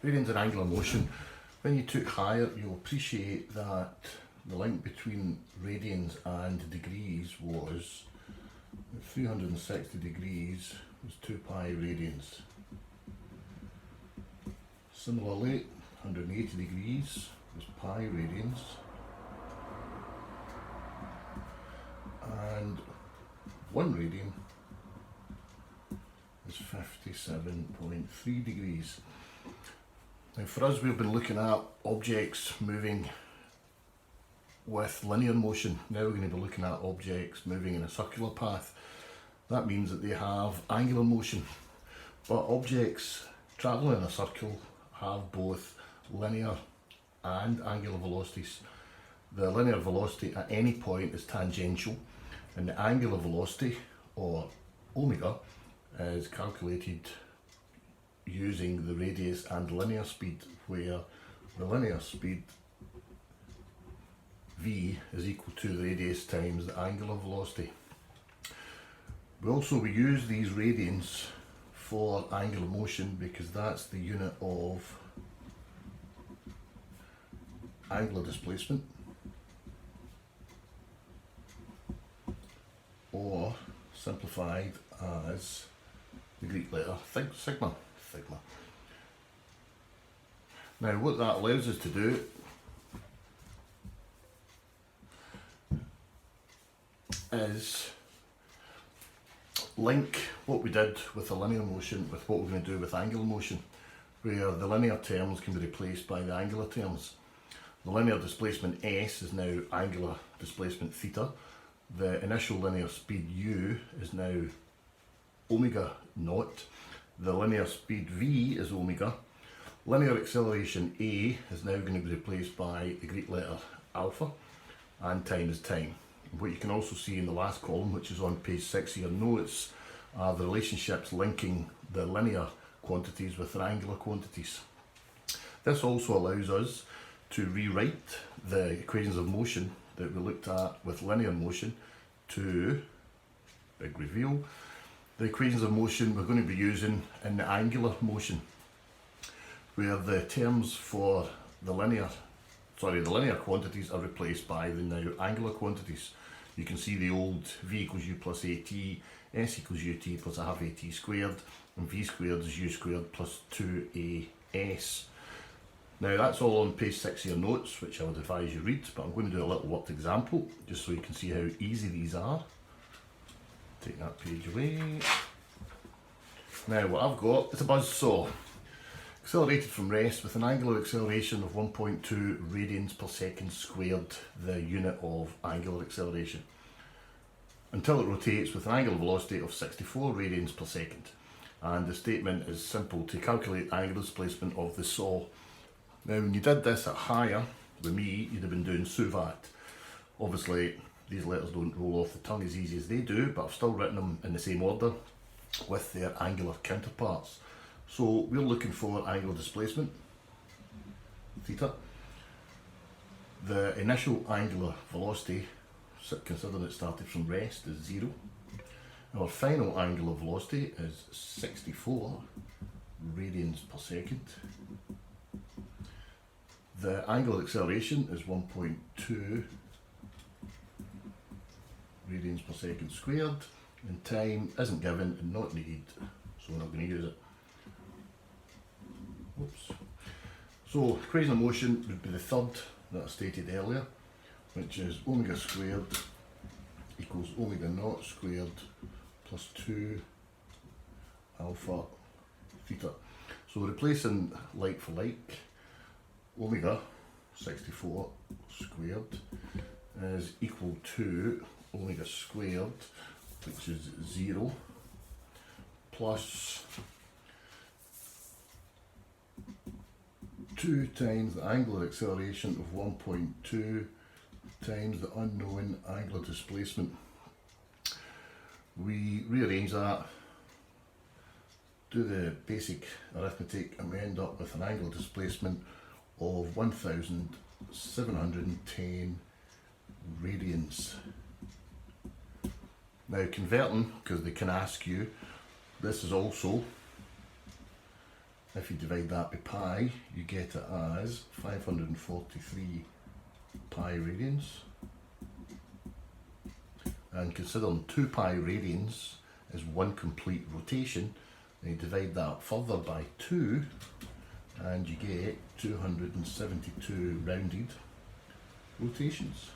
Radians and angular motion. When you took higher, you'll appreciate that the link between radians and degrees was 360 degrees was 2 pi radians. Similarly, 180 degrees was pi radians. And 1 radian is 57.3 degrees. Now for us, we've been looking at objects moving with linear motion. Now we're going to be looking at objects moving in a circular path. That means that they have angular motion. But objects travelling in a circle have both linear and angular velocities. The linear velocity at any point is tangential, and the angular velocity, or omega, is calculated using the radius and linear speed, where the linear speed v is equal to the radius times the angular velocity. We use these radians for angular motion because that's the unit of angular displacement, or simplified as the Greek letter sigma. Now what that allows us to do is link what we did with the linear motion with what we're going to do with angular motion, where the linear terms can be replaced by the angular terms. The linear displacement s is now angular displacement theta. The initial linear speed u is now omega naught. The linear speed v is omega. Linear acceleration a is now going to be replaced by the Greek letter alpha, and time is time. What you can also see in the last column, which is on page 6 of your notes, are the relationships linking the linear quantities with their angular quantities. This also allows us to rewrite the equations of motion that we looked at with linear motion to, big reveal, the equations of motion we're going to be using in the angular motion, where the terms for the linear quantities are replaced by the now angular quantities. You can see the old v equals u plus at, s equals ut plus a half at squared, and v squared is u squared plus 2as. Now that's all on page 6 of your notes, which I would advise you read, but I'm going to do a little worked example just so you can see how easy these are. Take that page away. Now what I've got is a buzzsaw, accelerated from rest with an angular acceleration of 1.2 radians per second squared, the unit of angular acceleration, until it rotates with an angular velocity of 64 radians per second. And the statement is simple: to calculate angular displacement of the saw. Now when you did this at higher, with me, you'd have been doing suvat. Obviously these letters don't roll off the tongue as easy as they do, but I've still written them in the same order with their angular counterparts. So we're looking for angular displacement, theta. The initial angular velocity, considering it started from rest, is 0. Our final angular velocity is 64 radians per second. The angular acceleration is 1.2 radians per second squared, and time isn't given and not needed, so we're not going to use it. Oops. So equation of motion would be the third that I stated earlier, which is omega squared equals omega naught squared plus 2 alpha theta. So replacing like for like, omega 64 squared is equal to omega squared, which is 0, plus 2 times the angular acceleration of 1.2 times the unknown angular displacement. We rearrange that, do the basic arithmetic, and we end up with an angular displacement of 1710 radians. Now converting, because they can ask you, this is also If you divide that by pi, you get it as 543 pi radians. And considering 2 pi radians is one complete rotation, then you divide that further by 2 and you get 272 rounded rotations.